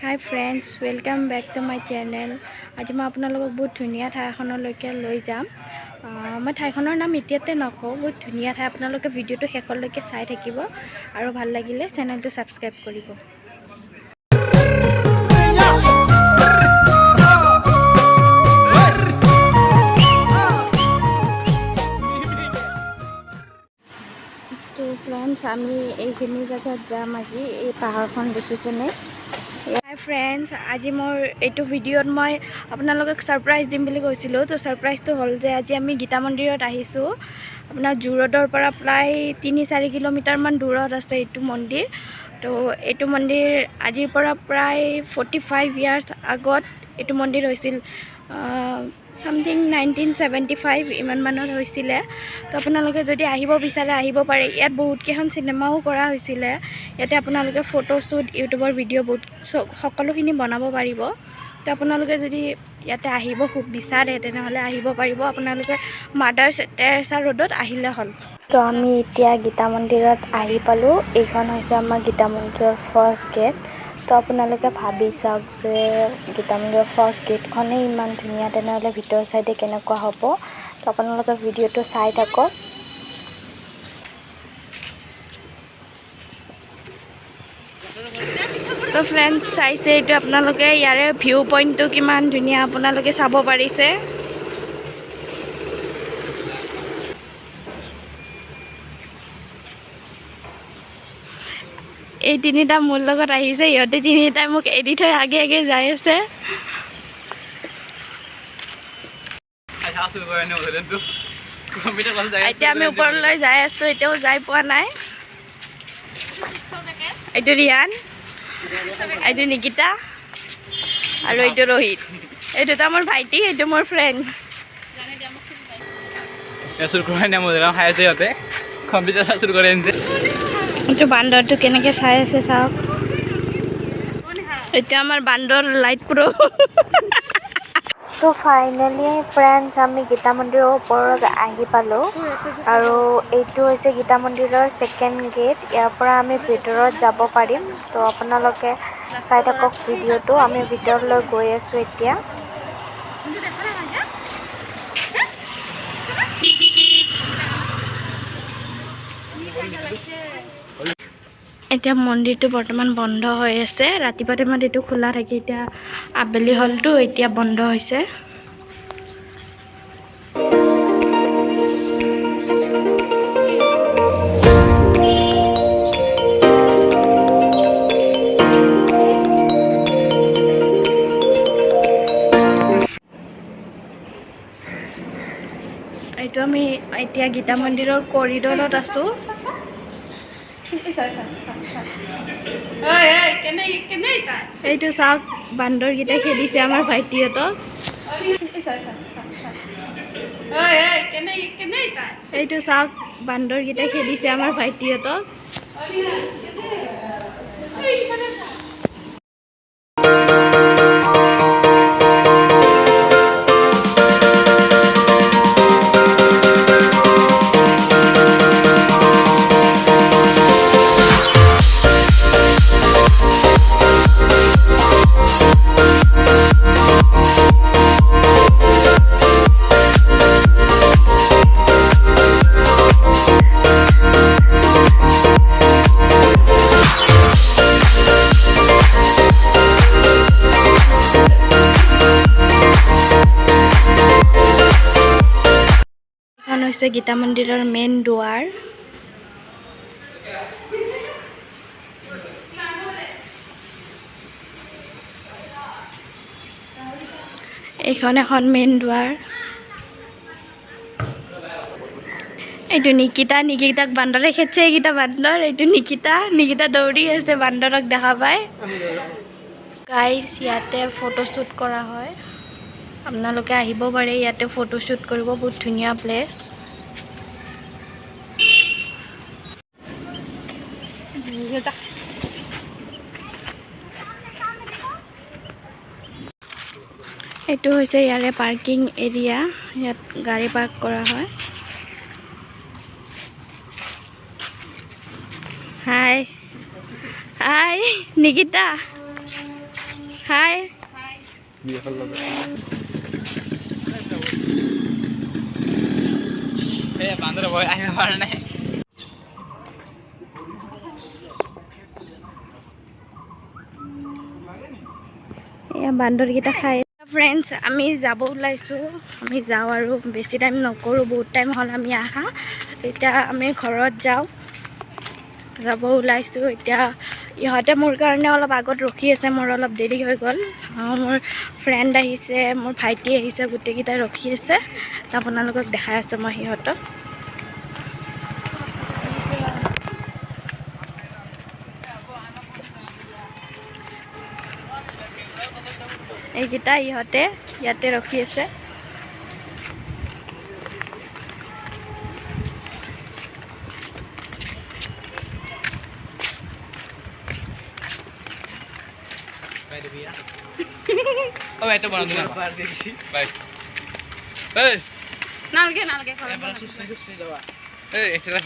Hi friends, welcome back to my channel. আজি মই আপোনালোকক বহুত ধুনীয়া ঠাই এখনলৈকে লৈ যাম। মই ঠাইখনৰ নাম এতিয়াতে নকওঁ, বহুত ধুনীয়া ঠাই। আপোনালোকে ভিডিঅ'টো শেষলৈকে চাই থাকিব আৰু ভাল লাগিলে চেনেলটো সাবস্ক্ৰাইব কৰিব। তো ফ্ৰেণ্ডছ, আমি এইখিনি জেগাত যাম আজি। এই পাহাৰখন দেখিছেনে? হাই ফ্ৰেণ্ডছ, আজি মোৰ এইটো ভিডিঅ'ত মই আপোনালোকক ছাৰপ্ৰাইজ দিম বুলি কৈছিলোঁ। তো ছাৰপ্ৰাইজটো হ'ল যে আজি আমি গীতা মন্দিৰত আহিছোঁ। আপোনাৰ জু ৰোডৰ পৰা প্ৰায় ৩-৪ কিলোমিটাৰমান দূৰত আছে এইটো মন্দিৰ। তো এইটো মন্দিৰ আজিৰ পৰা প্ৰায় 45 ইয়াৰ্ছ আগত এইটো মন্দিৰ হৈছিল। সামথিং 1975 ইমান মানত হৈছিলে। তো আপোনালোকে যদি আহিব বিচাৰে আহিব পাৰে। ইয়াত বহুতকেইখন চিনেমাও কৰা হৈছিলে। ইয়াতে আপোনালোকে ফটোশ্বুট, ইউটিউবৰ ভিডিঅ' বহুত সকলোখিনি বনাব পাৰিব। তো আপোনালোকে যদি ইয়াতে আহিব খুব বিচাৰে তেনেহ'লে আহিব পাৰিব। আপোনালোকে মাদাৰ টেৰেছা ৰোডত আহিলে হ'ল। তো আমি এতিয়া গীতা মন্দিৰত আহি পালোঁ। এইখন হৈছে আমাৰ গীতা মন্দিৰৰ ফাৰ্ষ্ট গেট। তো আপোনালোকে ভাবি চাওক যে গীতা মন্দিৰৰ ফাৰ্ষ্ট গেটখনেই ইমান ধুনীয়া, তেনেহ'লে ভিতৰ চাইডে কেনেকুৱা হ'ব। তো আপোনালোকে ভিডিঅ'টো চাই থাকক। তো ফ্ৰেণ্ডছ, চাইছে এইটো আপোনালোকে, ইয়াৰে ভিউ পইণ্টটো কিমান ধুনীয়া আপোনালোকে চাব পাৰিছে। এই তিনিটা মোৰ লগত আহিছে, ইহঁতে তিনিটাই মোক এৰি থৈ আগে আগে যাই আছে। এতিয়া আমি ওপৰলৈ যাই আছোঁ, এতিয়াও যাই পোৱা নাই। এইটো ৰিয়ান, এইটো নিকিতা আৰু এইটো ৰোহিত। এই দুটা মোৰ ভাইটি, এইটো মোৰ ফ্ৰেণ্ড। এইটো বান্দৰটো কেনেকৈ চাই আছে চাওক। এইটো আমাৰ বান্দৰ লাইট প্ৰ'। তো ফাইনেলি ফ্ৰেণ্ডছ, আমি গীতা মন্দিৰৰ ওপৰত আহি পালোঁ আৰু এইটো হৈছে গীতা মন্দিৰৰ ছেকেণ্ড গেট। ইয়াৰ পৰা আমি ভিতৰত যাব পাৰিম। তো আপোনালোকে চাই থাকক ভিডিঅ'টো। আমি ভিতৰলৈ গৈ আছোঁ এতিয়া। এতিয়া মন্দিৰটো বৰ্তমান বন্ধ হৈ আছে। ৰাতিপুৱা টাইমত এইটো খোলা থাকে, এতিয়া আবেলি হ'লতো, এতিয়া বন্ধ হৈছে। এইটো আমি এতিয়া গীতা মন্দিৰৰ কৰিডৰত আছোঁ। এইটো চাওক, বান্দৰকেইটা খেলিছে আমাৰ ভাইটিহঁতক। এইটো চাওক, বান্দৰকেইটা খেলিছে আমাৰ ভাইটিহঁতক। হৈছে গীতা মন্দিৰৰ মেইন দুৱাৰ। এইখন এখন মেইন দুৱাৰ। এইটো নিকিতাক বান্দৰে খেদছে। এইকেইটা বান্দৰ, এইটো নিকিতা দৌৰি আছে বান্দৰক দেখা পাই। গাইজ, ইয়াতে ফটোশ্বুট কৰা হয়। আপোনালোকে আহিব পাৰে, ইয়াতে ফটোশ্বুট কৰিব। বহুত ধুনীয়া প্লেচ। এইটো হৈছে ইয়াৰে পাৰ্কিং এৰিয়া, ইয়াত গাড়ী পাৰ্ক কৰা হয়। হাই হাই নিকিতা। হাই বান্দৰ ভয় আহিব পৰা নাই এয়া বান্দৰকেইটা খাই ফ্ৰেণ্ডছ আমি যাব ওলাইছোঁ আমি যাওঁ আৰু বেছি টাইম নকৰোঁ বহুত টাইম হ'ল আমি আহা এতিয়া আমি ঘৰত যাওঁ যাব ওলাইছোঁ এতিয়া ইহঁতে মোৰ কাৰণে অলপ আগত ৰখি আছে মোৰ অলপ দেৰি হৈ গ'ল মোৰ ফ্ৰেণ্ড আহিছে মোৰ ভাইটি আহিছে গোটেইকেইটা ৰখি আছে আপোনালোকক দেখাই আছোঁ মই সিহঁতক এইকেইটা ইহঁতে ইয়াতে ৰখি আছে ও এটা বন্ধ না বাই এই নালগে নালগে সুস্থ সুস্থ যাওয়া এই এটা